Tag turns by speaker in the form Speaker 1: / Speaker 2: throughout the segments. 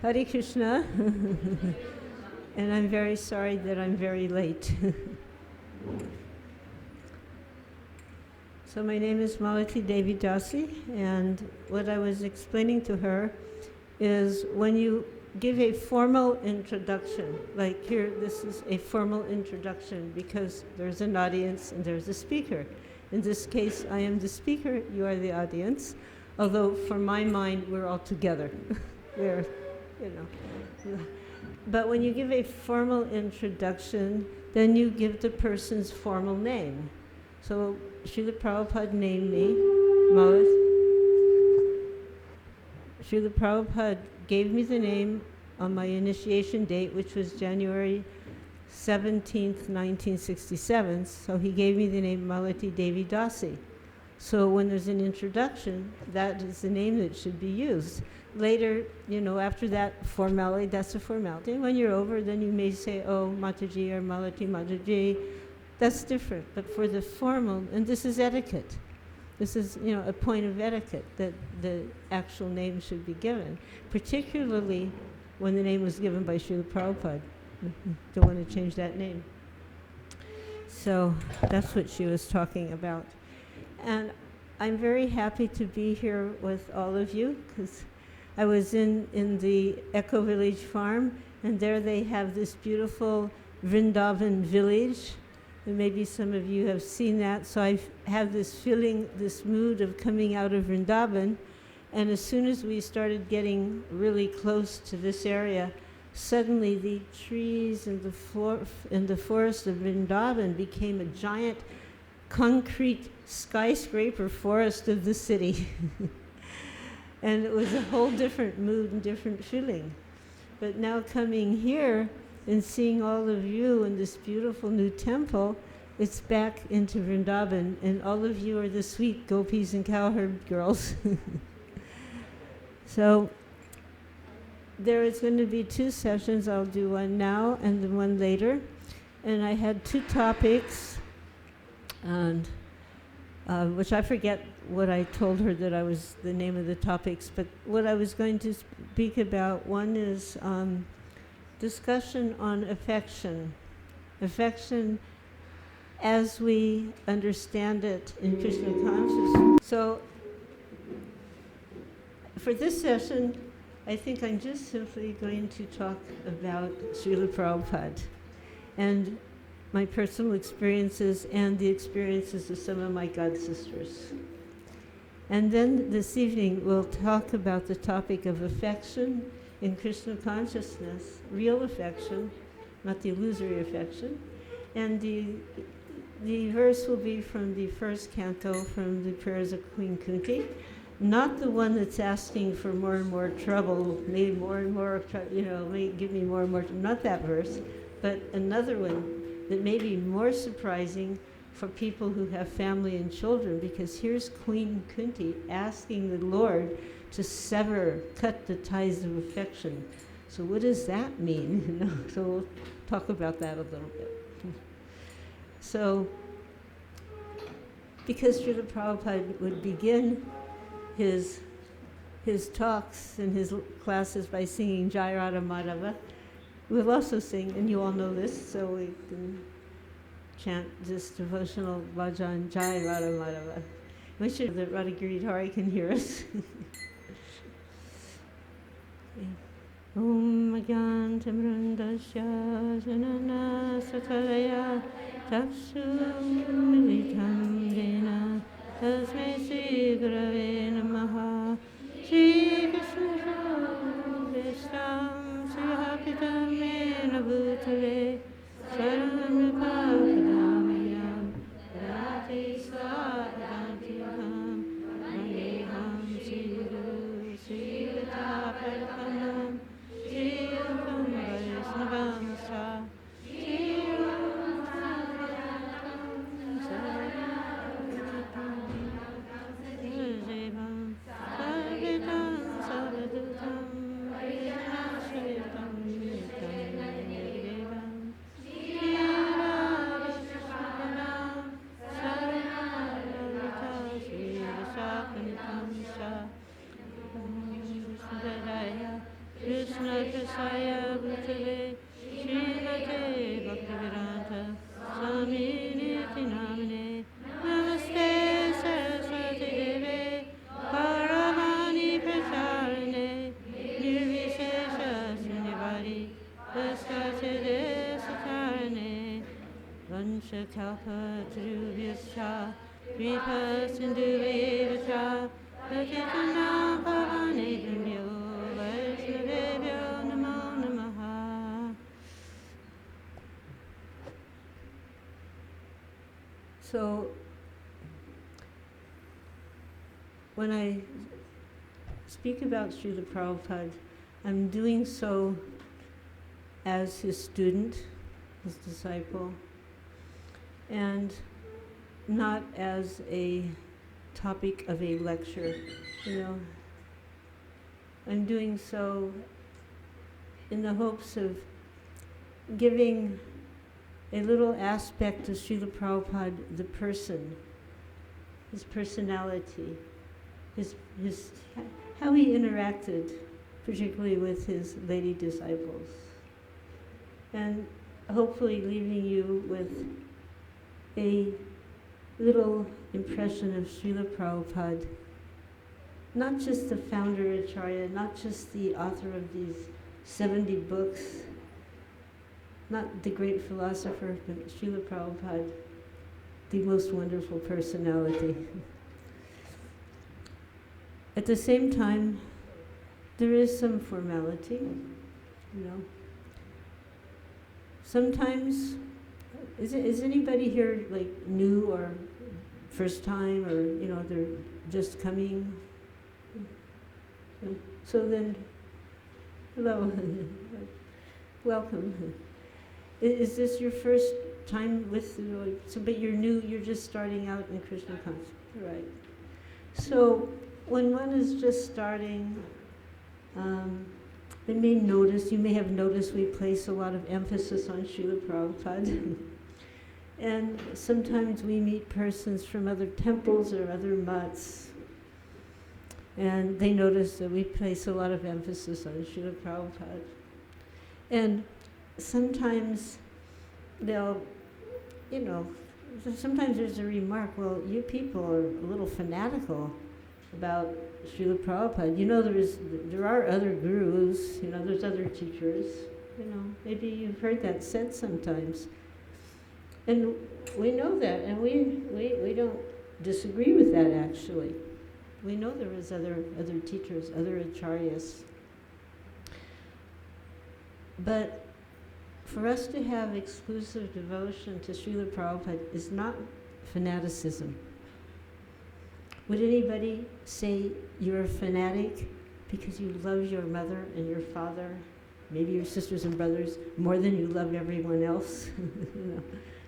Speaker 1: Hare Krishna. And I'm very sorry that I'm very late. So my name is Malati Devi Dasi, and what I was explaining to her is when you give a formal introduction, like here, this is a formal introduction because there's an audience and there's a speaker. In this case, I am the speaker, you are the audience, although for my mind, we're all together. We're, you know. But when you give a formal introduction, then you give the person's formal name. So Srila Prabhupada named me, Srila Prabhupada gave me the name on my initiation date, which was January 17th, 1967. So he gave me the name Malati Devi Dasi. So when there's an introduction, that is the name that should be used. Later, you know, after that formality, that's a formality. And when you're over, then you may say, oh, Mataji or Malati Mataji. That's different. But for the formal, and this is etiquette. This is, you know, a point of etiquette that the actual name should be given, particularly when the name was given by Srila Prabhupada. Don't want to change that name. So that's what she was talking about. And I'm very happy to be here with all of you, because I was in the Echo Village farm, and there they have this beautiful Vrindavan village. And maybe some of you have seen that. So I have this feeling, this mood of coming out of Vrindavan. And as soon as we started getting really close to this area, suddenly the trees and the forest of Vrindavan became a giant concrete skyscraper forest of the city. And it was a whole different mood and different feeling. But now coming here and seeing all of you in this beautiful new temple, it's back into Vrindavan, and all of you are the sweet gopis and cowherd girls. So there is going to be 2 sessions. I'll do one now and then one later. And I had 2 topics, and which I forget what I told her that I was the name of the topics, but what I was going to speak about, one is discussion on affection. Affection as we understand it in Krishna consciousness. So for this session, I think I'm just simply going to talk about Srila Prabhupada and my personal experiences and the experiences of some of my god sisters. And then this evening we'll talk about the topic of affection in Krishna consciousness, real affection, not the illusory affection. And the verse will be from the first canto from the prayers of Queen Kunti, not the one that's asking for more and more trouble, may more and more, may give me more and more, not that verse, but another one that may be more surprising for people who have family and children, because here's Queen Kunti asking the Lord to cut the ties of affection. So what does that mean? So we'll talk about that a little bit. So, because Srila Prabhupada would begin his talks and his classes by singing Jai Radha Madhava, we'll also sing, and you all know this, so we can chant this devotional bhajan Jai Radha Madhava. Make sure that Radha Giridhari can hear us. Om Agyan Tamrandasya Janana Sakalaya Takshum Militam Jena Tasmai Sri Gurave Namaha Sri Krishna Vishtam Sri Hapitam Mena Bhutale Saram Papadamayan Rati Swadantiham Nandiham Sri Guru Sri Vitapadkanam Sri Upam Vaisnavam Sa Sri Krishna Kasaya Bhutale Srimate Bhaktivedanta Swami Niti Namane Namaste Saraswati Deve Paramani Pracharane Nirvishesha Srinivadi Vaskasade Satarane Vanchakalpa Tarubhyascha Kripa Sindhuvevacha Patitanam Pavanedambhyo Vaishnavebhyo Namo Namaha. So, when I speak about Srila Prabhupada, I'm doing so as his student, his disciple, and not as a topic of a lecture, I'm doing so in the hopes of giving a little aspect of Srila Prabhupada, the person, his personality, his how he interacted, particularly with his lady disciples, and hopefully leaving you with a little impression of Srila Prabhupada, not just the founder Acharya, not just the author of these 70 books, not the great philosopher, but Srila Prabhupada, the most wonderful personality. At the same time, there is some formality, Sometimes, is anybody here like new or first time, or they're just coming? So then, hello, welcome. Is this your first time with? But you're new. You're just starting out in Krishna consciousness, right? So when one is just starting, you may have noticed we place a lot of emphasis on Srila Prabhupada. And sometimes we meet persons from other temples or other mutts, and they notice that we place a lot of emphasis on Srila Prabhupada. And sometimes they'll, sometimes there's a remark, well, you people are a little fanatical about Srila Prabhupada. There are other gurus, there's other teachers, maybe you've heard that said sometimes. And we know that, and we don't disagree with that, actually. We know there is other teachers, other acharyas. But for us to have exclusive devotion to Srila Prabhupada is not fanaticism. Would anybody say you're a fanatic because you love your mother and your father, maybe your sisters and brothers, more than you love everyone else?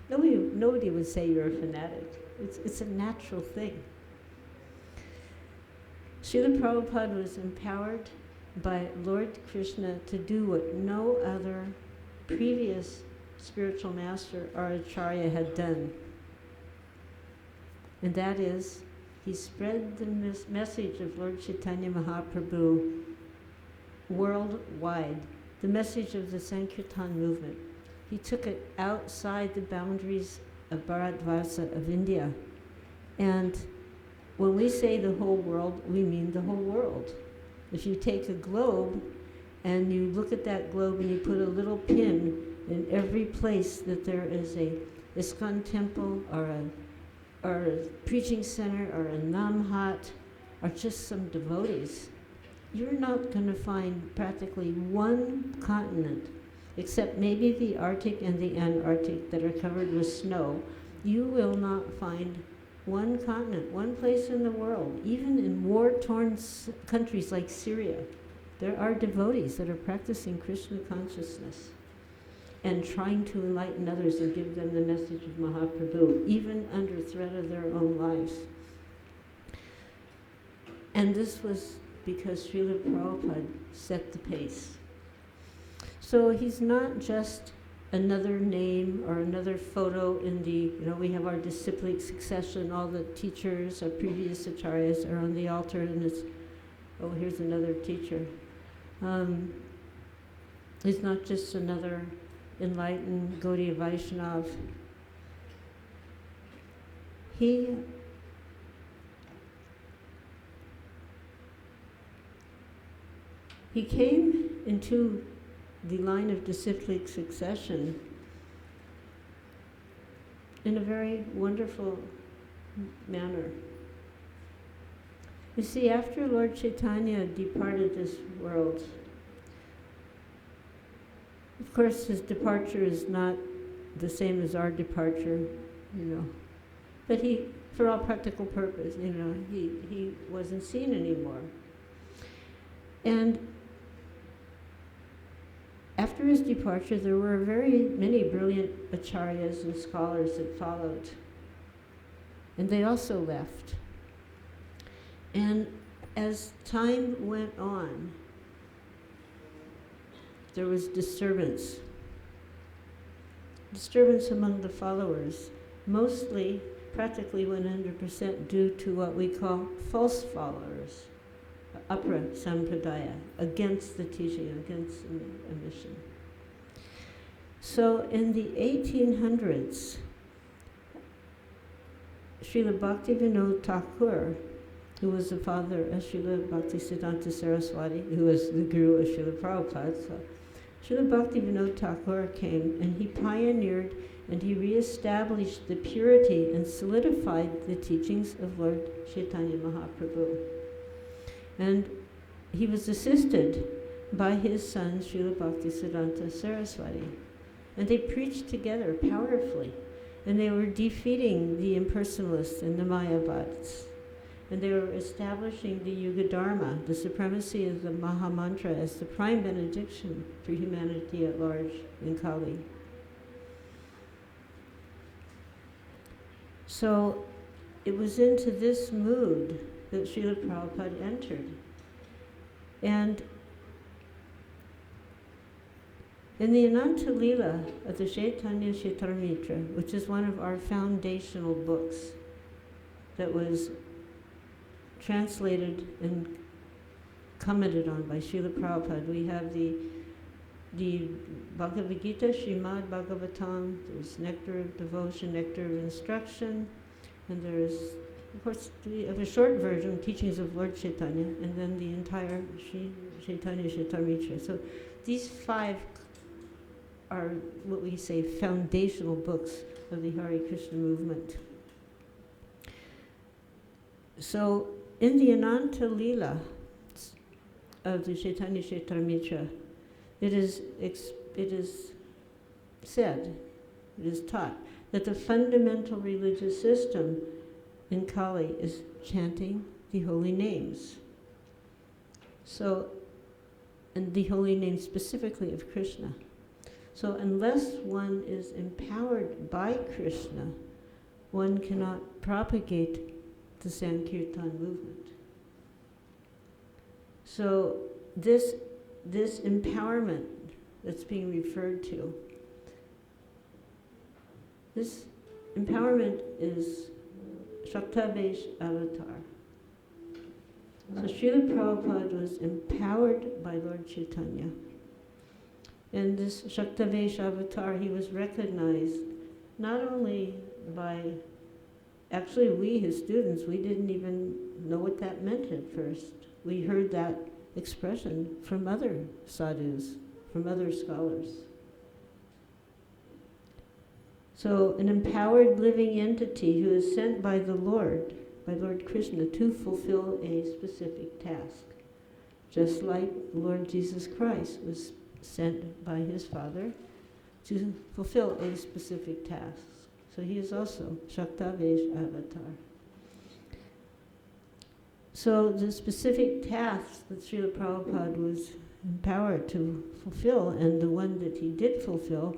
Speaker 1: Nobody would say you're a fanatic. It's a natural thing. Srila Prabhupada was empowered by Lord Krishna to do what no other previous spiritual master or acharya had done. And that is, he spread the message of Lord Chaitanya Mahaprabhu worldwide, the message of the Sankirtan movement. He took it outside the boundaries of Bharatvarsa, of India. And when we say the whole world, we mean the whole world. If you take a globe and you look at that globe and you put a little pin in every place that there is a ISKCON temple or a preaching center or a namhat or just some devotees, you're not going to find practically one continent, except maybe the Arctic and the Antarctic that are covered with snow. You will not find one continent, one place in the world, even in war-torn countries like Syria. There are devotees that are practicing Krishna consciousness and trying to enlighten others and give them the message of Mahaprabhu, even under threat of their own lives. And this was because Srila Prabhupada set the pace. So he's not just another name or another photo in the, we have our disciplic succession, all the teachers, our previous acharyas are on the altar, and it's, oh, here's another teacher. He's not just another enlightened Gaudiya Vaishnav. He came into the line of disciplic succession in a very wonderful manner. You see, after Lord Chaitanya departed this world, of course his departure is not the same as our departure, but he, for all practical purpose, he wasn't seen anymore. And after his departure, there were very many brilliant acharyas and scholars that followed. And they also left. And as time went on, there was disturbance. Disturbance among the followers, mostly, practically 100% due to what we call false followers. Apra Sampradaya, against the teaching, against a mission. So in the 1800s, Srila Bhaktivinoda Thakur, who was the father of Srila Bhaktisiddhanta Saraswati, who was the guru of Srila Prabhupada, so Srila Bhaktivinoda Thakur came and he pioneered and he reestablished the purity and solidified the teachings of Lord Chaitanya Mahaprabhu. And he was assisted by his son, Srila Bhaktisiddhanta Saraswati. And they preached together powerfully. And they were defeating the impersonalists and the Mayavads. And they were establishing the Yuga Dharma, the supremacy of the Mahamantra, as the prime benediction for humanity at large in Kali. So it was into this mood that Srila Prabhupada entered. And in the Ananta Lila of the Chaitanya Chaitamrita, which is one of our foundational books that was translated and commented on by Srila Prabhupada, we have the Bhagavad Gita, Srimad Bhagavatam, there's Nectar of Devotion, Nectar of Instruction, and there's, of course, we have a short version, Teachings of Lord Chaitanya, and then the entire Chaitanya Chaitamrita. So these 5 are what we say foundational books of the Hare Krishna movement. So in the Ananta Lila of the Chaitanya Chaitamrita, it is said, it is taught, that the fundamental religious system in Kali is chanting the holy names. So, and the holy name specifically of Krishna. So unless one is empowered by Krishna, one cannot propagate the Sankirtan movement. So this empowerment that's being referred to, this empowerment is Shaktavesh avatar. So Srila Prabhupada was empowered by Lord Chaitanya. And this Shaktavesh avatar, he was recognized not only by, actually we, his students, we didn't even know what that meant at first. We heard that expression from other sadhus, from other scholars. So an empowered living entity who is sent by the Lord, by Lord Krishna, to fulfill a specific task. Just like Lord Jesus Christ was sent by his Father to fulfill a specific task. So he is also Shaktavesh avatar. So the specific task that Srila Prabhupada was empowered to fulfill, and the one that he did fulfill,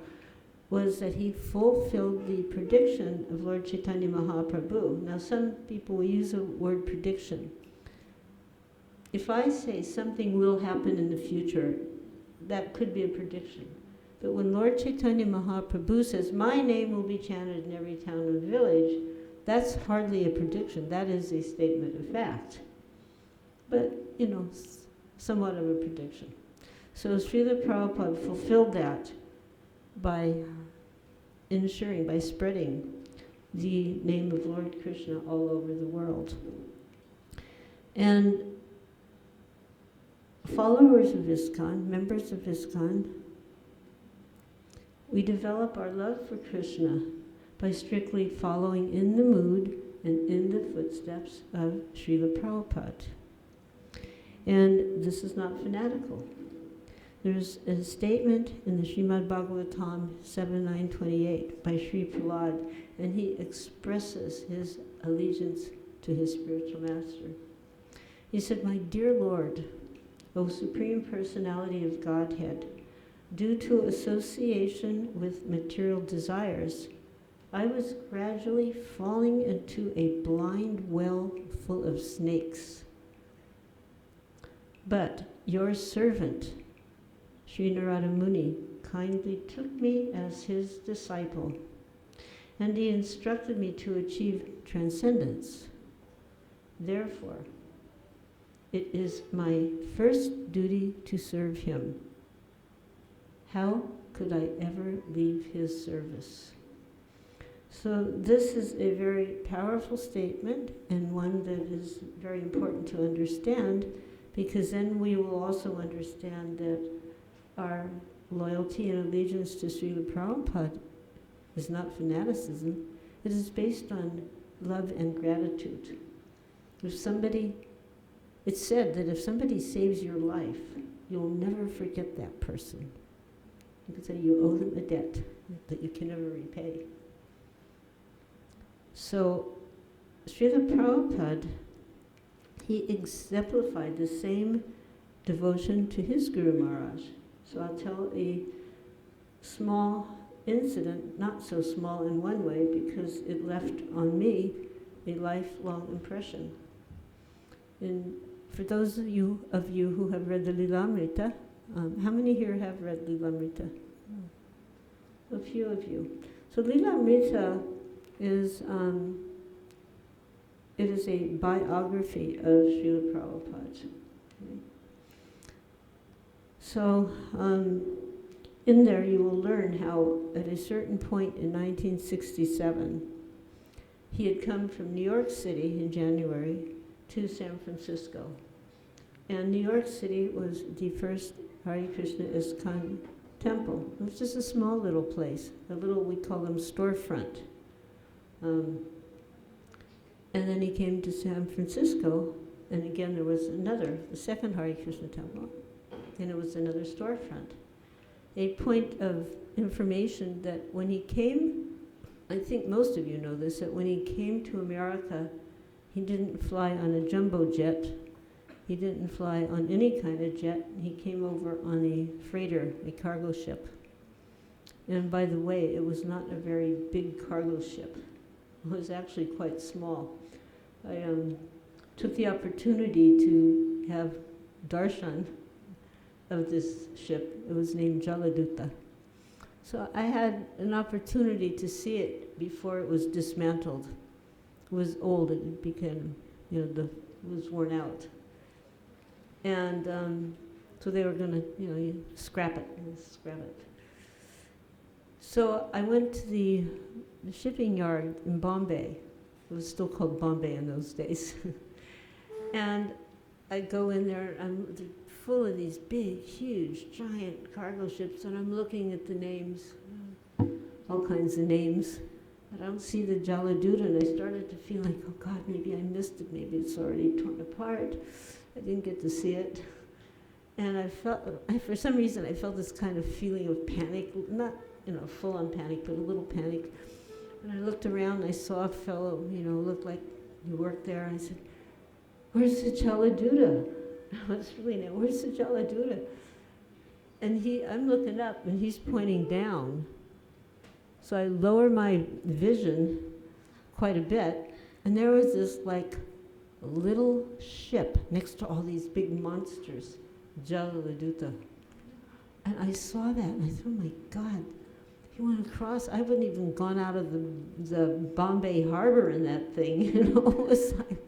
Speaker 1: was that he fulfilled the prediction of Lord Chaitanya Mahaprabhu. Now some people will use the word prediction. If I say something will happen in the future, that could be a prediction. But when Lord Chaitanya Mahaprabhu says, my name will be chanted in every town and village, that's hardly a prediction. That is a statement of fact. But, somewhat of a prediction. So Srila Prabhupada fulfilled that by ensuring, by spreading the name of Lord Krishna all over the world. And followers of ISKCON, members of ISKCON, we develop our love for Krishna by strictly following in the mood and in the footsteps of Srila Prabhupada. And this is not fanatical. There's a statement in the Srimad Bhagavatam 7.9.28 by Sri Prahlad, and he expresses his allegiance to his spiritual master. He said, "My dear Lord, O Supreme Personality of Godhead, due to association with material desires, I was gradually falling into a blind well full of snakes. But your servant, Sri Narada Muni, kindly took me as his disciple, and he instructed me to achieve transcendence. Therefore, it is my first duty to serve him. How could I ever leave his service?" So this is a very powerful statement, and one that is very important to understand, because then we will also understand that our loyalty and allegiance to Srila Prabhupada is not fanaticism. It is based on love and gratitude. If somebody, it's said that if somebody saves your life, you'll never forget that person. You could say you owe them a debt that you can never repay. So Srila Prabhupada, he exemplified the same devotion to his Guru Maharaj. So I'll tell a small incident, not so small in one way, because it left on me a lifelong impression. And for those of you who have read the Lilamrita, how many here have read Lilamrita? A few of you. So Lilamrita is it is a biography of Srila Prabhupada. Okay. So in there you will learn how at a certain point in 1967, he had come from New York City in January to San Francisco. And New York City was the first Hare Krishna ISKCON temple. It was just a small little place, a little, we call them storefront. And then he came to San Francisco, and again there was the second Hare Krishna temple, and it was another storefront. A point of information that when he came, I think most of you know this, that when he came to America, he didn't fly on a jumbo jet. He didn't fly on any kind of jet. He came over on a freighter, a cargo ship. And by the way, it was not a very big cargo ship. It was actually quite small. I took the opportunity to have darshan of this ship. It was named Jaladuta. So I had an opportunity to see it before it was dismantled. It was old, it became, it was worn out. And so they were gonna, scrap it. So I went to the shipping yard in Bombay. It was still called Bombay in those days. And I go in there, I'm full of these big, huge, giant cargo ships, and I'm looking at the names, all kinds of names. But I don't see the Jaladuta, and I started to feel like, oh God, maybe I missed it, maybe it's already torn apart. I didn't get to see it. And I felt, for some reason, I felt this kind of feeling of panic, not, full-on panic, but a little panic. And I looked around, and I saw a fellow, looked like he worked there, and I said, "Where's the Jaladuta?" What's really now? Where's the Jaladuta? And I'm looking up, and he's pointing down. So I lower my vision quite a bit, and there was this a little ship next to all these big monsters, Jaladuta. And I saw that, and I thought, oh my God, he went across. I wouldn't even gone out of the Bombay harbor in that thing. It was like,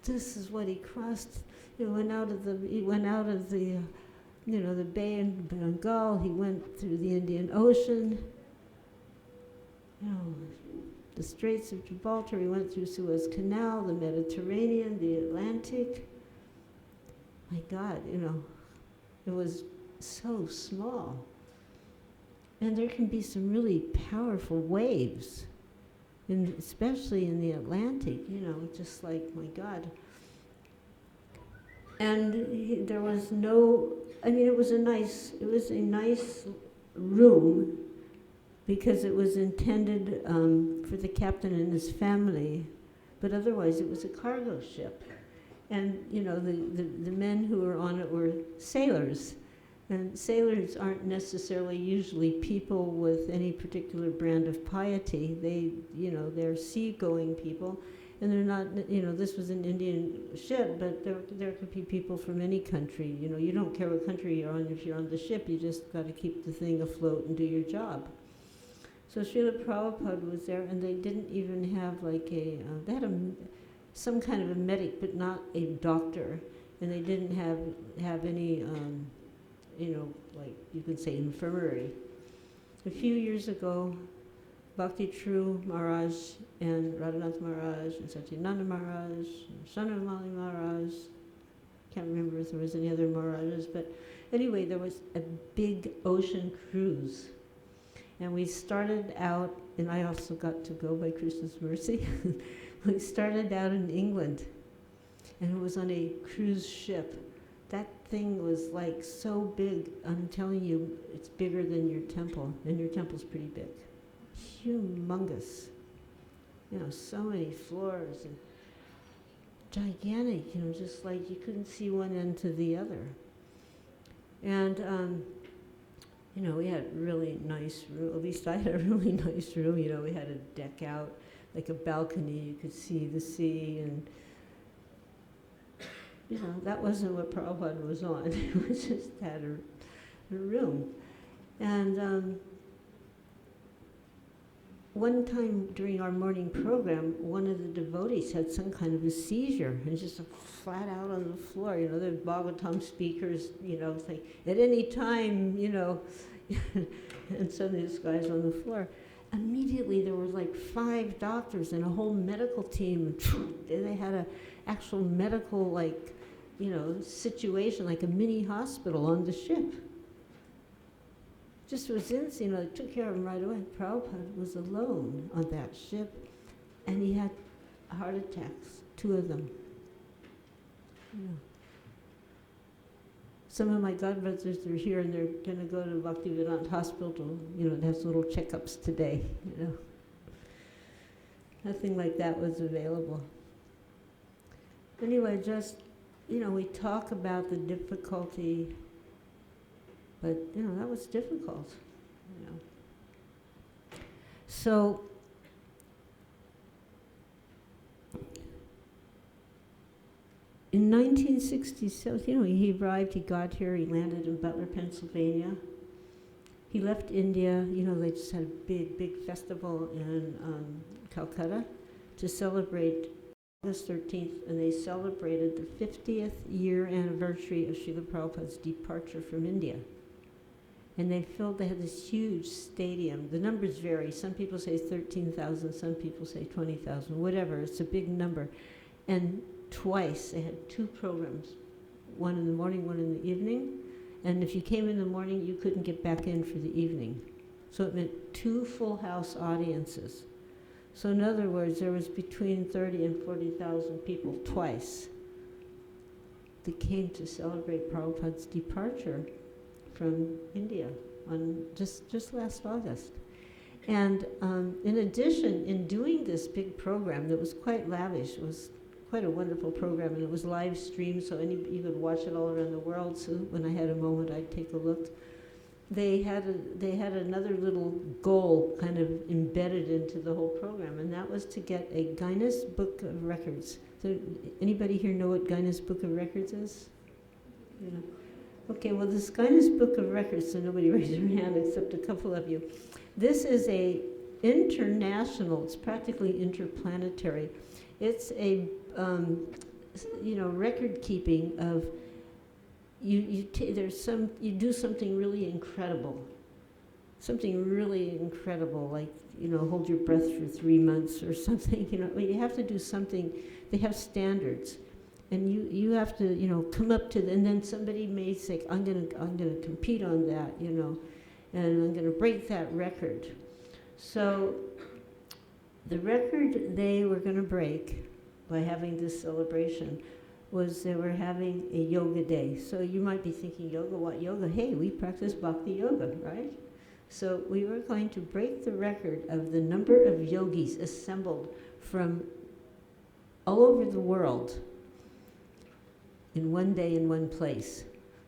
Speaker 1: this is what he crossed. He went out of the the Bay of Bengal. He went through the Indian Ocean, the Straits of Gibraltar. He went through Suez Canal, the Mediterranean, the Atlantic. My God, it was so small. And there can be some really powerful waves, especially in the Atlantic, just like, my God. And there was no, it was a nice room, because it was intended for the captain and his family, but otherwise it was a cargo ship. And, the men who were on it were sailors. And sailors aren't necessarily usually people with any particular brand of piety. They're seagoing people. And they're not, this was an Indian ship, but there could be people from any country. You don't care what country you're on. If you're on the ship, you just got to keep the thing afloat and do your job. So Srila Prabhupada was there, and they didn't even have they had some kind of a medic, but not a doctor. And they didn't have any, you could say infirmary. A few years ago, Bhakti True Maharaj and Radhanath Maharaj and Satyananda Maharaj and Shanamali Maharaj, can't remember if there was any other Maharajas, but anyway, there was a big ocean cruise. And we started out, and I also got to go by Krishna's mercy, we started out in England, and it was on a cruise ship. That thing was so big, I'm telling you, it's bigger than your temple, and your temple's pretty big. Humongous. So many floors, and gigantic, just like you couldn't see one end to the other. And, we had really nice room, at least I had a really nice room, we had a deck out, like a balcony, you could see the sea, and that wasn't what Prabhupada was on. It was just had a room. And one time during our morning program, one of the devotees had some kind of a seizure, and just flat out on the floor. The Bhagavatam speakers, say, at any time, and suddenly this guy's on the floor. Immediately there were 5 doctors and a whole medical team. And they had an actual medical, situation, like a mini hospital on the ship. Just was insane, they took care of him right away. Prabhupada was alone on that ship, and he had heart attacks, 2 of them. Some of my godbrothers are here, and they're going to go to Bhaktivedanta Hospital, to have little checkups today, Nothing like that was available. Anyway, just, we talk about the difficulty, but, that was difficult, So, in 1967, he arrived, he got here, he landed in Butler, Pennsylvania. He left India, they just had a big, big festival in Calcutta to celebrate August 13th, and they celebrated the 50th year anniversary of Srila Prabhupada's departure from India. And they had this huge stadium. The numbers vary. Some people say 13,000, some people say 20,000, whatever. It's a big number. And twice, they had 2 programs, one in the morning, one in the evening. And if you came in the morning, you couldn't get back in for the evening. So it meant 2 full house audiences. So in other words, there was between 30 and 40,000 people twice that came to celebrate Prabhupada's departure from India on just last August. And in addition, in doing this big program that was quite lavish, it was quite a wonderful program, and it was live streamed, so you could watch it all around the world. So when I had a moment, I'd take a look. They had another little goal kind of embedded into the whole program, and that was to get a Guinness Book of Records. So anybody here know what Guinness Book of Records is? Okay, well, this Guinness Book of Records, so nobody raised their hand except a couple of you. This is a international, it's practically interplanetary. It's a, record keeping of you do something really incredible. Something really incredible, like, hold your breath for 3 months or something, you have to do something. They have standards, and you have to, come up to, and then somebody may say, I'm gonna compete on that, and I'm gonna break that record. So the record they were gonna break by having this celebration was they were having a yoga day. So you might be thinking, yoga, what yoga? Hey, we practice bhakti yoga, right? So we were going to break the record of the number of yogis assembled from all over the world in one day in one place.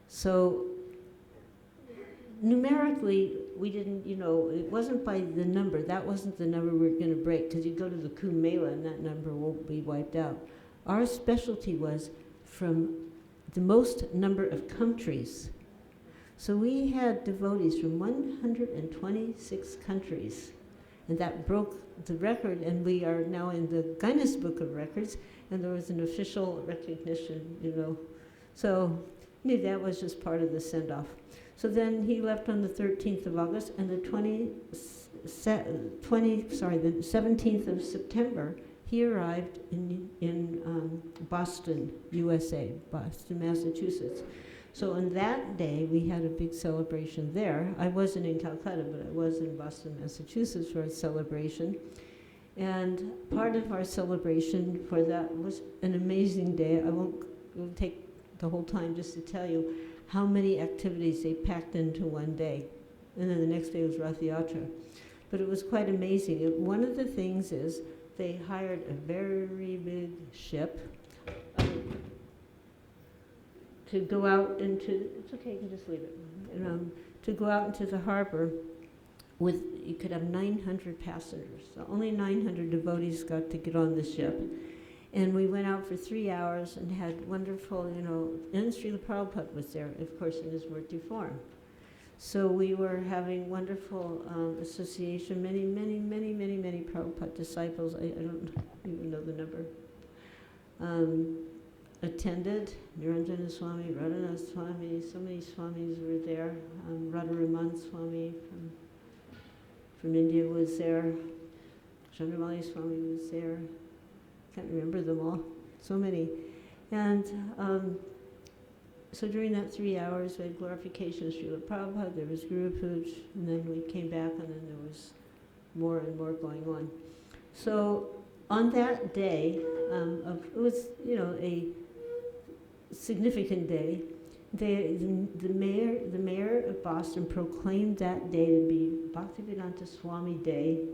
Speaker 1: So numerically, we didn't, it wasn't by the number. That wasn't the number we were going to break, because you go to the Kumbh Mela and that number won't be wiped out. Our specialty was from the most number of countries. So we had devotees from 126 countries, and that broke the record, and we are now in the Guinness Book of Records, and there was an official recognition, So that was just part of the send-off. So then he left on the 13th of August, and the 17th of September, he arrived in Boston, USA, Boston, Massachusetts. So on that day, we had a big celebration there. I wasn't in Calcutta, but I was in Boston, Massachusetts for a celebration. And part of our celebration for that was an amazing day. It won't take the whole time just to tell you how many activities they packed into one day. And then the next day was Rath Yatra. But it was quite amazing. One of the things is they hired a very big ship to go out into, it's okay, you can just leave it, to go out into the harbor with, you could have 900 passengers. So only 900 devotees got to get on the ship. And we went out for 3 hours and had wonderful, and Srila Prabhupada was there, of course, in his Murti form. So we were having wonderful association, many Prabhupada disciples, I don't even know the number, attended. Niranjana Swami, Radhanath Swami, so many Swamis were there. Radharaman Swami from India was there. Chandramali Swami was there. Can't remember them all, so many. And so during that 3 hours, we had glorification of Srila Prabhupada, there was Guru Puj, and then we came back, and then there was more and more going on. So on that day, it was, a significant day. The mayor of Boston proclaimed that day to be Bhaktivedanta Swami Day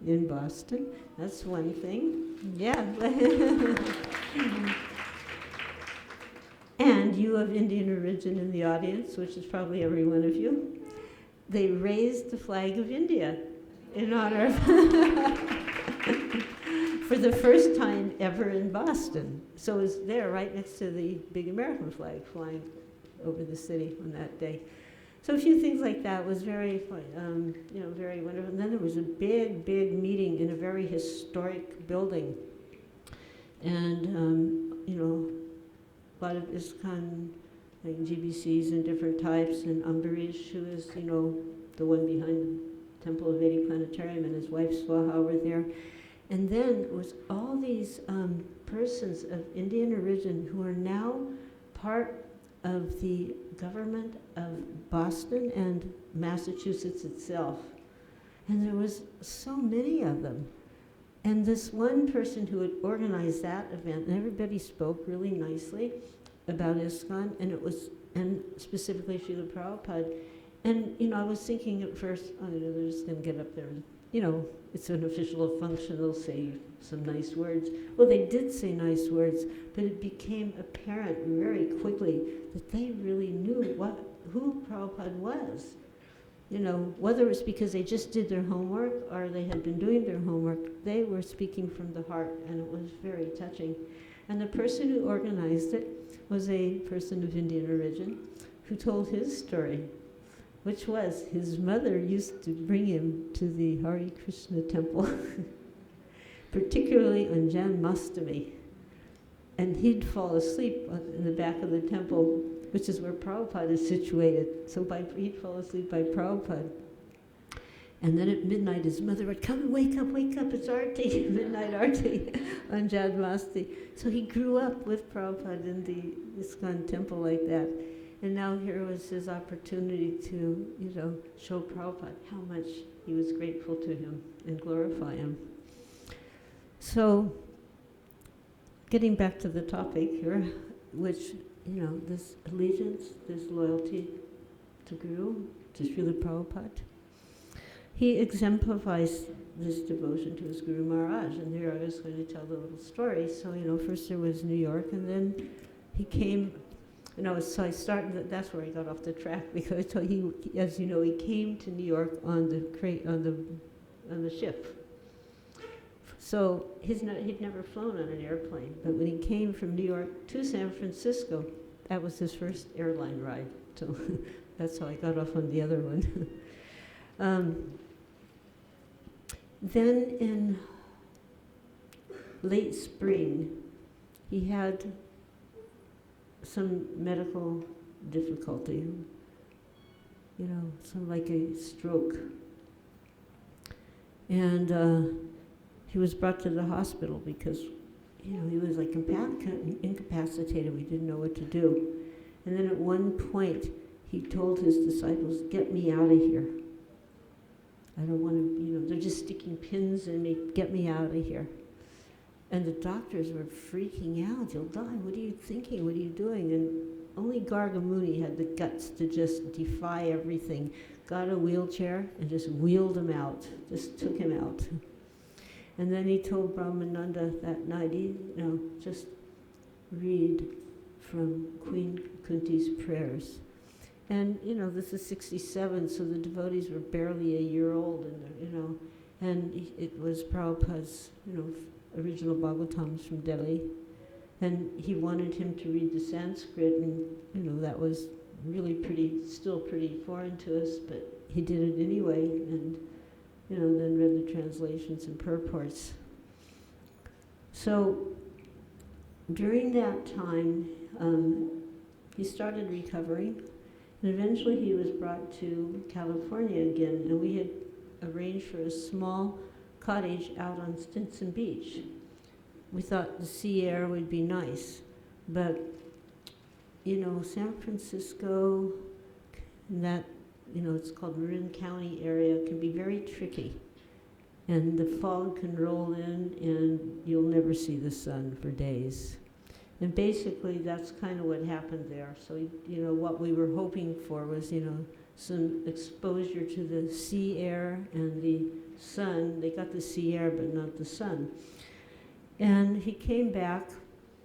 Speaker 1: in Boston. That's one thing. Yeah. And you of Indian origin in the audience, which is probably every one of you, they raised the flag of India in honor of for the first time ever in Boston. So it was there right next to the big American flag flying over the city on that day. So a few things like that was very, very wonderful. And then there was a big meeting in a very historic building. And, a lot of ISKCON, like GBCs and different types, and Ambarish, who is, the one behind the Temple of Vedic Planetarium, and his wife Swaha were there. And then it was all these persons of Indian origin who are now part of the government of Boston and Massachusetts itself. And there was so many of them. And this one person who had organized that event, and everybody spoke really nicely about ISKCON, and specifically Srila Prabhupada. And, I was thinking at first, they're just going to get up there and, it's an official function, they'll say some nice words. Well, they did say nice words, but it became apparent very quickly that they really knew who Prabhupada was. Whether it's because they just did their homework or they had been doing their homework, they were speaking from the heart, and it was very touching. And the person who organized it was a person of Indian origin who told his story, which was his mother used to bring him to the Hare Krishna temple, particularly on Janmashtami. And he'd fall asleep in the back of the temple which is where Prabhupada is situated. So he'd fall asleep by Prabhupada. And then at midnight, his mother would come and wake up, it's Arti, midnight Arti on Jadmasti. So he grew up with Prabhupada in the ISKCON temple like that. And now here was his opportunity to, show Prabhupada how much he was grateful to him and glorify him. So, getting back to the topic here, which, this allegiance, this loyalty to Guru, to Srila Prabhupada, he exemplifies this devotion to his Guru Maharaj. And here I was going to tell the little story. So, first there was New York, and then he came, so I started, that's where I got off the track, because he, as you know, he came to New York on the ship. So he'd never flown on an airplane, but when he came from New York to San Francisco, that was his first airline ride. So that's how I got off on the other one. Then in late spring, he had some medical difficulty, some like a stroke. And he was brought to the hospital because, he was like incapacitated. We didn't know what to do. And then at one point, he told his disciples, "Get me out of here. I don't want to, they're just sticking pins in me. Get me out of here." And the doctors were freaking out. "You'll die. What are you thinking? What are you doing?" And only Garga Muni had the guts to just defy everything. Got a wheelchair and just wheeled him out. Just took him out. And then he told Brahmananda that night, just read from Queen Kunti's prayers. And, this is 67, so the devotees were barely a year old, and it was Prabhupada's, original Bhagavatams from Delhi. And he wanted him to read the Sanskrit, and, that was really still pretty foreign to us, but he did it anyway, and, then read the translations and purports. So during that time, he started recovering, and eventually he was brought to California again, and we had arranged for a small cottage out on Stinson Beach. We thought the sea air would be nice, but, San Francisco, that, it's called Marin County area, can be very tricky. And the fog can roll in, and you'll never see the sun for days. And basically, that's kind of what happened there. So, what we were hoping for was, some exposure to the sea air and the sun. They got the sea air, but not the sun. And he came back.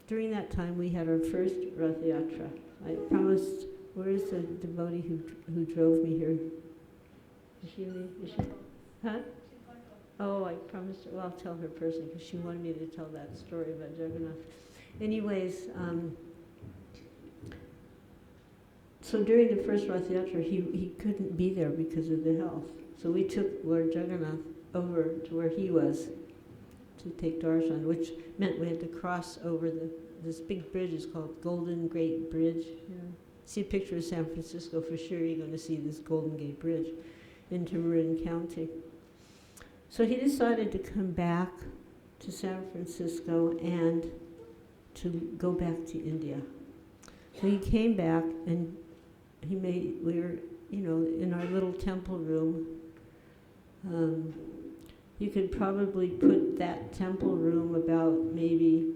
Speaker 1: During that time, we had our first Rath Yatra. I promised, where is the devotee who drove me here? Is she? Huh? Oh, I promised her. Well, I'll tell her personally, because she wanted me to tell that story about Jagannath. Anyways, so during the first Rath Yatra, he couldn't be there because of the health. So we took Lord Jagannath over to where he was to take darshan, which meant we had to cross over this big bridge. Is called Golden Gate Bridge. See a picture of San Francisco, for sure you're going to see this Golden Gate Bridge into Marin County. So he decided to come back to San Francisco and to go back to India. So he came back, and we were, in our little temple room. You could probably put that temple room about maybe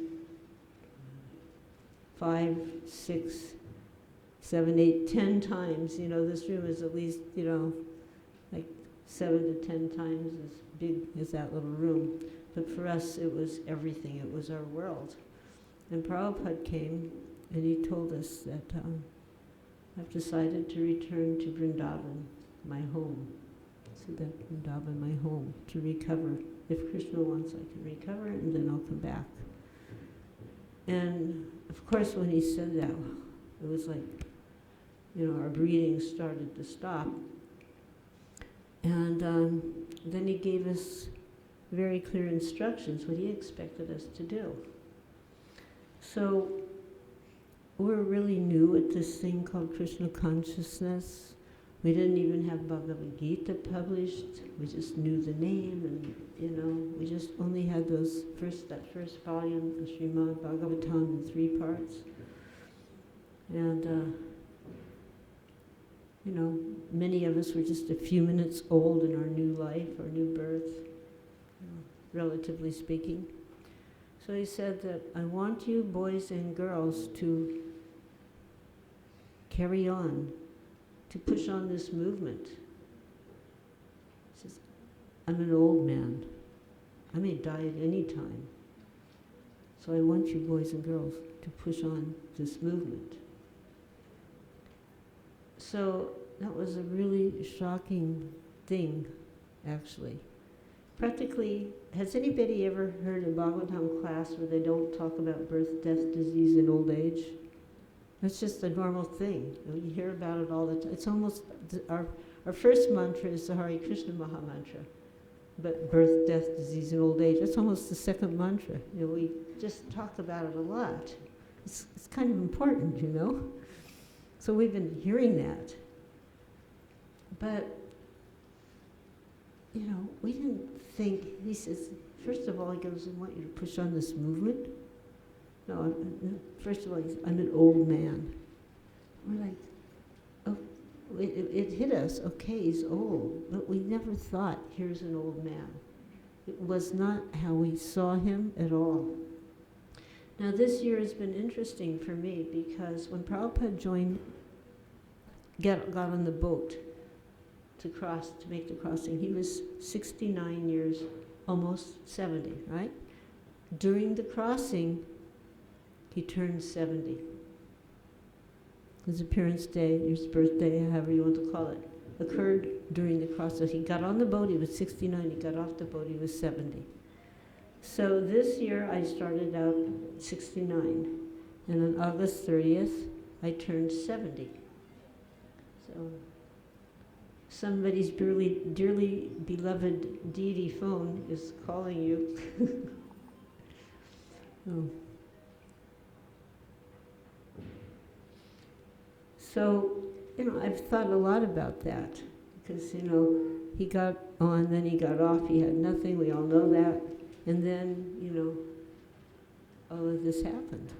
Speaker 1: 5, 6, 7, 8, 10 times. This room is at least, like 7 to 10 times as big as that little room. But for us, it was everything. It was our world. And Prabhupada came, and he told us that I've decided to return to Vrindavan, my home. So that Vrindavan, my home, to recover. If Krishna wants, I can recover, and then I'll come back. And of course, when he said that, it was like, our breathing started to stop. And then he gave us very clear instructions, what he expected us to do. So we're really new at this thing called Krishna consciousness. We didn't even have Bhagavad Gita published. We just knew the name, and we just only had that first volume of Srimad Bhagavatam in 3 parts. And many of us were just a few minutes old in our new life, our new birth, relatively speaking. So he said that, I want you boys and girls to carry on, to push on this movement. He says, I'm an old man. I may die at any time. So I want you boys and girls to push on this movement. So that was a really shocking thing, actually. Practically, has anybody ever heard a Bhagavatam class where they don't talk about birth, death, disease, and old age? That's just a normal thing. You hear about it all the time. It's almost, our first mantra is the Hare Krishna Maha Mantra. But birth, death, disease, and old age, that's almost the second mantra. We just talk about it a lot. It's kind of important, So we've been hearing that. But, we didn't think, he says, first of all, he goes, I want you to push on this movement. No, first of all, I'm an old man. We're like, oh, it hit us, okay, he's old, but we never thought, here's an old man. It was not how we saw him at all. Now this year has been interesting for me because when Prabhupada got on the boat to make the crossing, he was 69 years, almost 70, right? During the crossing, he turned 70. His appearance day, his birthday, however you want to call it, occurred during the cross. So he got on the boat, he was 69, he got off the boat, he was 70. So this year I started out 69, and on August 30th, I turned 70. So somebody's dearly beloved deity phone is calling you. Oh. So, I've thought a lot about that because, he got on, then he got off, he had nothing, we all know that. And then, all of this happened.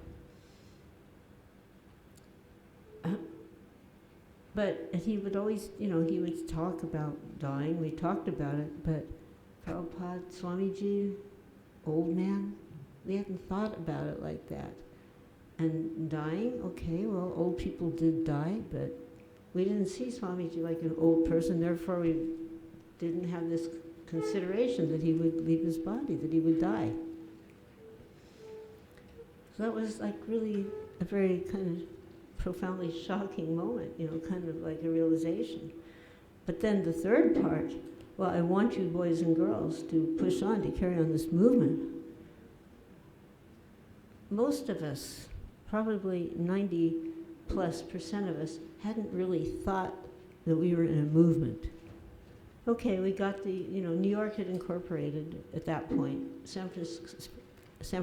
Speaker 1: And he would always, he would talk about dying, we talked about it, but Prabhupada, Swamiji, old man, we hadn't thought about it like that. And dying, okay, well, old people did die, but we didn't see Swamiji like an old person, therefore we didn't have this consideration that he would leave his body, that he would die. So that was like really a very kind of profoundly shocking moment, kind of like a realization. But then the third part, well, I want you boys and girls to push on, to carry on this movement. Most of us, probably 90+% of us, hadn't really thought that we were in a movement. Okay, we got New York had incorporated at that point. San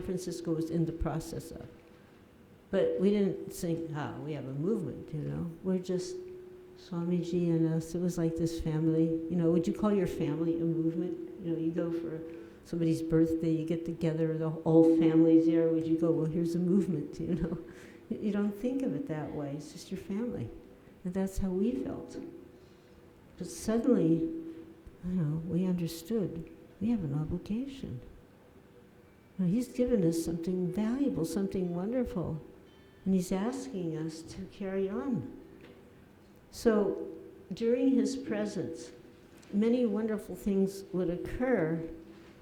Speaker 1: Francisco was in the process of. But we didn't think, we have a movement, We're just Swamiji and us. It was like this family. Would you call your family a movement? You go for somebody's birthday, you get together, the whole family's there. Would you go, well, here's a movement, You don't think of it that way. It's just your family. And that's how we felt. But suddenly, we understood we have an obligation. He's given us something valuable, something wonderful, and he's asking us to carry on. So during his presence, many wonderful things would occur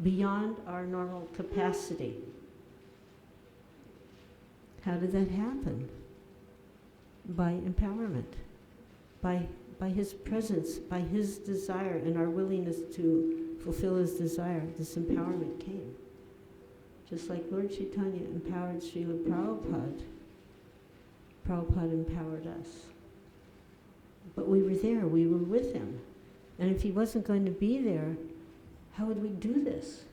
Speaker 1: beyond our normal capacity. How did that happen? By empowerment, by his presence, by his desire and our willingness to fulfill his desire. This empowerment came. Just like Lord Chaitanya empowered Srila Prabhupada, Prabhupada empowered us. But we were there, we were with him. And if he wasn't going to be there, how would we do this?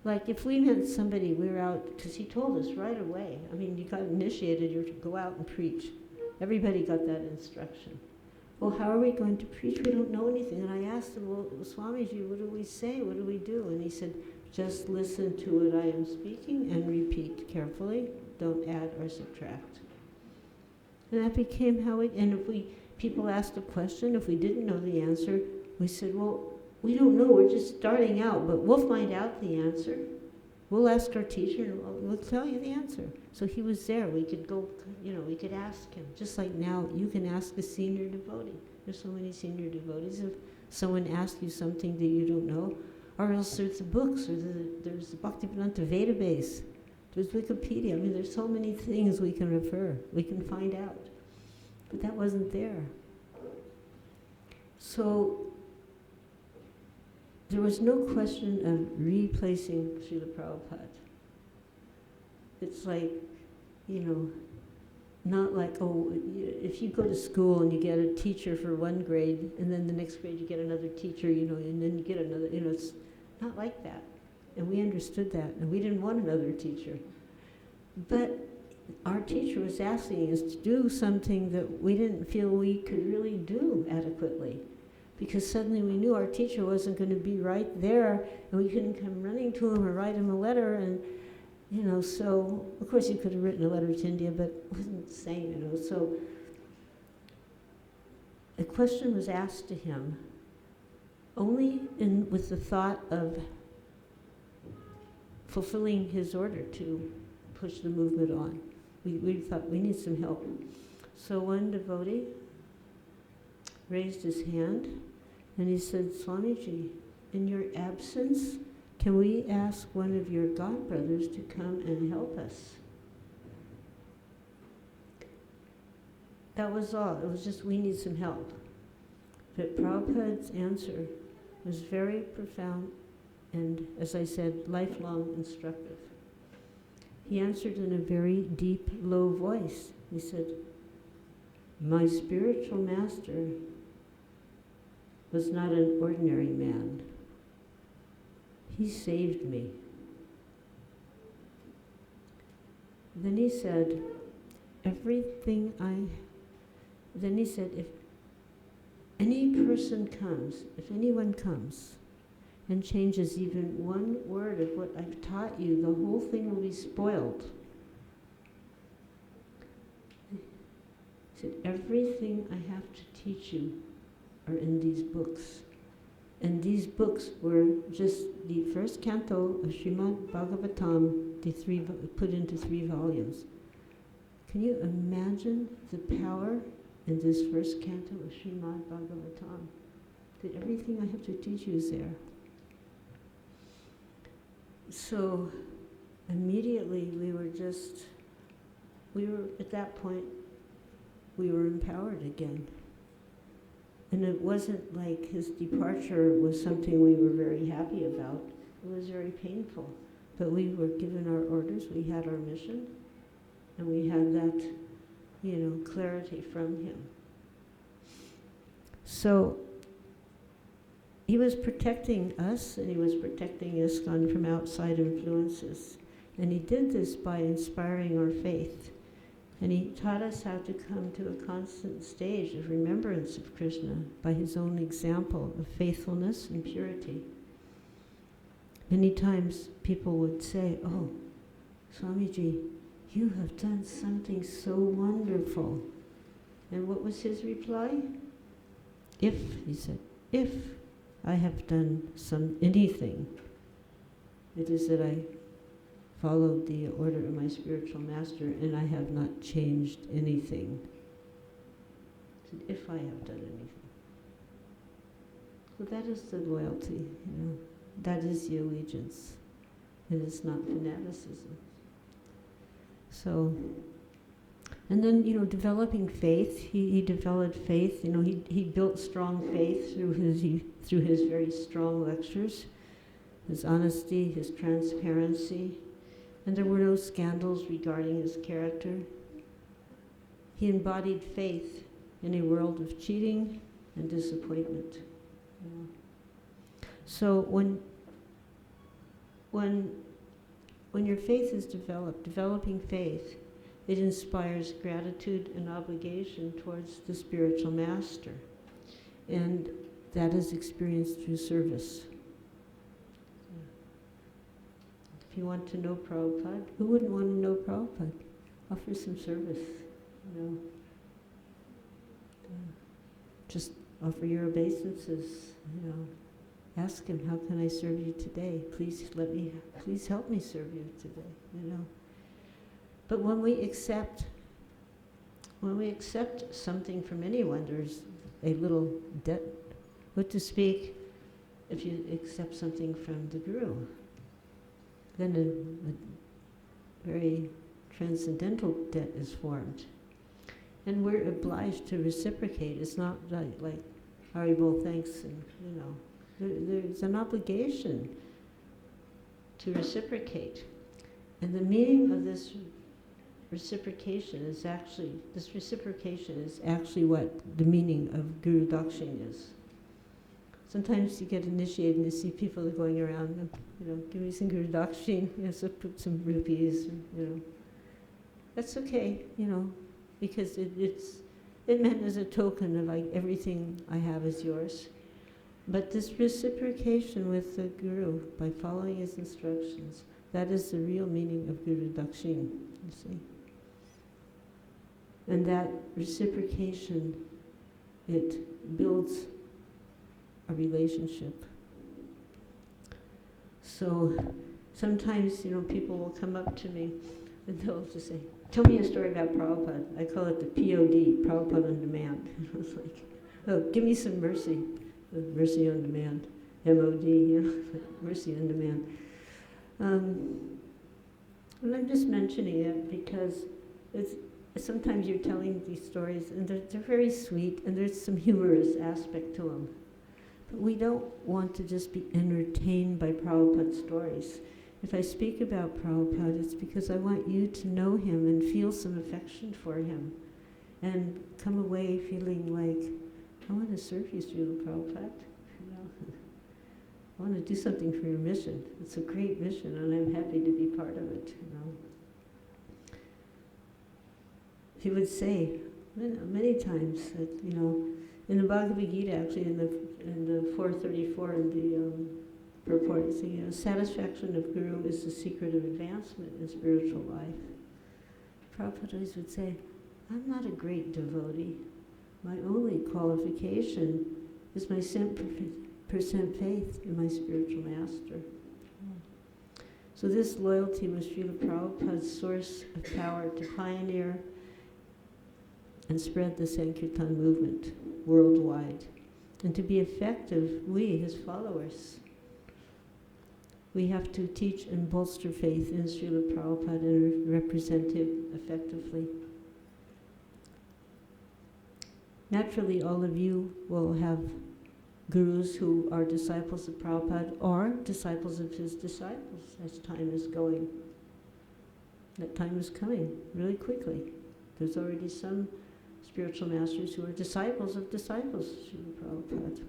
Speaker 1: Like if we met somebody, we were out, because he told us right away. I mean, you got initiated, you're to go out and preach. Everybody got that instruction. Well, how are we going to preach? We don't know anything. And I asked him, well, Swamiji, what do we say? What do we do? And he said, just listen to what I am speaking and repeat carefully. Don't add or subtract. And that became how we, and if people asked a question, if we didn't know the answer, we said, well, we don't know, we're just starting out, but we'll find out the answer. We'll ask our teacher and we'll tell you the answer. So he was there, we could go, we could ask him. Just like now, you can ask a senior devotee. There's so many senior devotees. If someone asks you something that you don't know, or else there's the books, or there's the Bhaktivedanta database, there's Wikipedia. I mean, there's so many things we can refer, we can find out. But that wasn't there. So there was no question of replacing Srila Prabhupada. It's like, not like, if you go to school and you get a teacher for one grade, and then the next grade you get another teacher, and then you get another, it's not like that. And we understood that, and we didn't want another teacher. But our teacher was asking us to do something that we didn't feel we could really do adequately. Because suddenly we knew our teacher wasn't going to be right there, and we couldn't come running to him or write him a letter, and so of course he could have written a letter to India, but wasn't saying, so a question was asked to him only with the thought of fulfilling his order to push the movement on. We thought we need some help. So one devotee raised his hand and he said, Swamiji, in your absence, can we ask one of your godbrothers to come and help us? That was all. It was just, we need some help. But Prabhupada's answer was very profound and, as I said, lifelong instructive. He answered in a very deep, low voice. He said, my spiritual master was not an ordinary man. He saved me. Then he said, if anyone comes and changes even one word of what I've taught you, the whole thing will be spoiled. He said, everything I have to teach you are in these books. And these books were just the first canto of Srimad Bhagavatam, put into 3 volumes. Can you imagine the power in this first canto of Srimad Bhagavatam? That everything I have to teach you is there. So immediately at that point, we were empowered again. And it wasn't like his departure was something we were very happy about. It was very painful. But we were given our orders, we had our mission, and we had that, clarity from him. So he was protecting us, and he was protecting ISKCON from outside influences. And he did this by inspiring our faith. And he taught us how to come to a constant stage of remembrance of Krishna by his own example of faithfulness and purity. Many times people would say, oh, Swamiji, you have done something so wonderful. And what was his reply? He said, if I have done anything, it is that I followed the order of my spiritual master, and I have not changed anything. I said, if I have done anything. So that is the loyalty, that is the allegiance. It is not fanaticism. So, and then, developing faith, he developed faith, he built strong faith through his very strong lectures, his honesty, his transparency. And there were no scandals regarding his character. He embodied faith in a world of cheating and disappointment. So when when your faith is developing faith, it inspires gratitude and obligation towards the spiritual master. And that is experienced through service. If you want to know Prabhupada, who wouldn't want to know Prabhupada? Offer some service, you know. Just offer your obeisances, you know. Ask him, how can I serve you today? Please help me serve you today, you know. But when we accept something from anyone, there's a little debt, but to speak, if you accept something from the Guru, then a very transcendental debt is formed. And we're obliged to reciprocate. It's not like Haribol, thanks, and you know, there's an obligation to reciprocate. And the meaning of this reciprocation is actually what the meaning of Guru Dakshin is. Sometimes you get initiated and you see people going around, and, you know, give me some Guru Dakshin, you know, so put some rupees, you know. That's okay, you know, because it meant as a token of like everything I have is yours. But this reciprocation with the Guru, by following his instructions, that is the real meaning of Guru Dakshin, you see. And that reciprocation, it builds a relationship. So sometimes, you know, people will come up to me and they'll just say, tell me a story about Prabhupada. I call it the POD, Prabhupada on Demand. It's like, oh, give me some mercy. Mercy on Demand. MOD, you know, mercy on demand. And I'm just mentioning it because sometimes you're telling these stories and they're very sweet and there's some humorous aspect to them. But we don't want to just be entertained by Prabhupada's stories. If I speak about Prabhupada, it's because I want you to know him and feel some affection for him and come away feeling like, I want to serve you, Srila Prabhupada. You know? I want to do something for your mission. It's a great mission and I'm happy to be part of it. You know? He would say many times that, you know, in the Bhagavad Gita, actually in the 434 in the purport, it's, you know, satisfaction of Guru is the secret of advancement in spiritual life. Prabhupada always would say, I'm not a great devotee. My only qualification is my 100% faith in my spiritual master. So this loyalty was Srila Prabhupada's source of power to pioneer and spread the Sankirtan movement worldwide. And to be effective, we, his followers, we have to teach and bolster faith in Srila Prabhupada and represent him effectively. Naturally, all of you will have gurus who are disciples of Prabhupada or disciples of his disciples as time is going. That time is coming really quickly. There's already some spiritual masters who are disciples of disciples of Srila Prabhupada.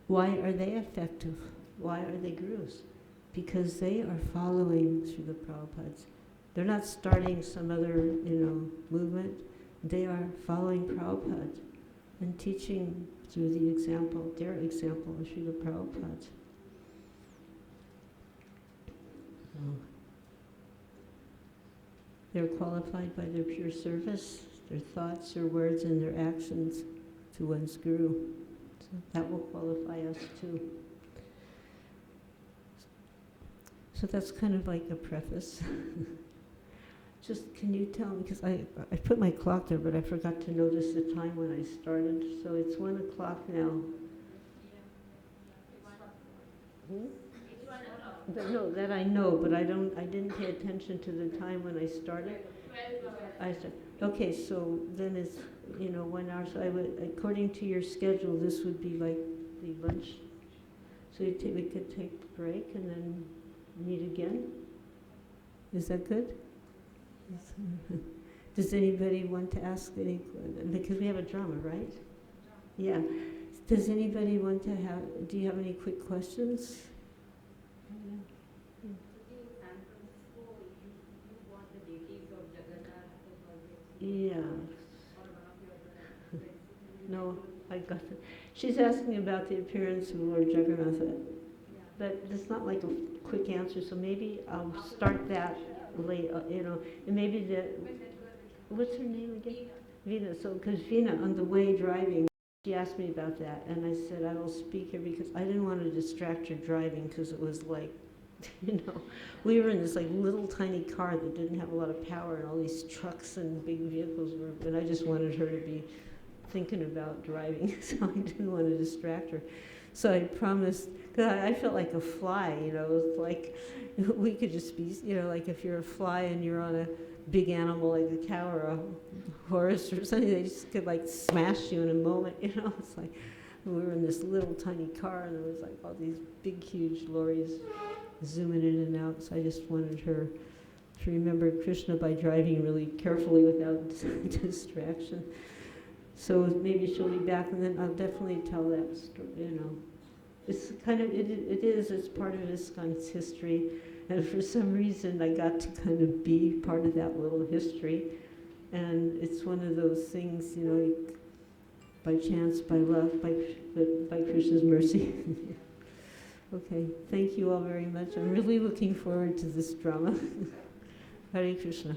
Speaker 1: Why are they effective? Why are they gurus? Because they are following Srila Prabhupada. They're not starting some other, you know, movement. They are following Prabhupada and teaching through the example, their example of Srila Prabhupada. They're qualified by their pure service, their thoughts, their words, and their actions to one's Guru. So that will qualify us too. So that's kind of like a preface. Just, can you tell me, because I put my clock there, but I forgot to notice the time when I started. So it's 1 o'clock now. No, that I know, but I didn't pay attention to the time when I started. I said, okay, so then it's, you know, 1 hour. So I would, according to your schedule, this would be like the lunch. So we could take a break and then meet again. Is that good? Does anybody want to ask any, because we have a drama, right? Yeah. Does anybody want to do you have any quick questions? Yeah. No, I got it. She's asking about the appearance of Lord Jagannatha, but it's not like a quick answer, so maybe I'll start that late, and maybe what's her name again? Vina. So, because Vina, on the way driving, she asked me about that, and I said I will speak here because I didn't want to distract her driving because it was like, we were in this like little tiny car that didn't have a lot of power, and all these trucks and big vehicles were, and I just wanted her to be thinking about driving, so I didn't want to distract her. So I promised, because I felt like a fly, it's like we could just be, like if you're a fly and you're on a big animal like a cow or a horse or something, they just could like smash you in a moment, It's like we were in this little tiny car and there was like all these big, huge lorries zooming in and out, so I just wanted her to remember Krishna by driving really carefully without distraction. So maybe she'll be back, and then I'll definitely tell that story, It's kind of, it's part of ISKCON's history, and for some reason I got to kind of be part of that little history, and it's one of those things, by chance, by luck, by Krishna's mercy. Okay, thank you all very much. I'm really looking forward to this drama. Hare Krishna.